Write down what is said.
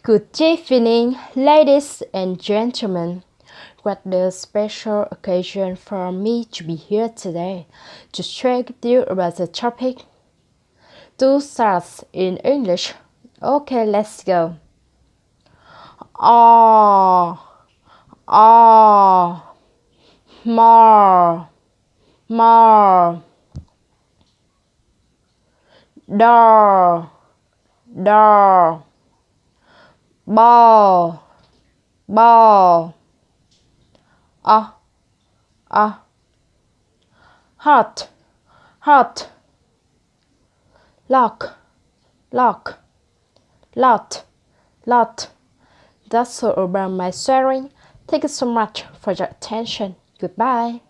Good evening, ladies and gentlemen. What a special occasion for me to be here today to share with you about the topic. Two stars in English. Okay, let's go. More, door, ball, heart, lock, lot. That's all about my sharing. Thank you so much for your attention. Goodbye.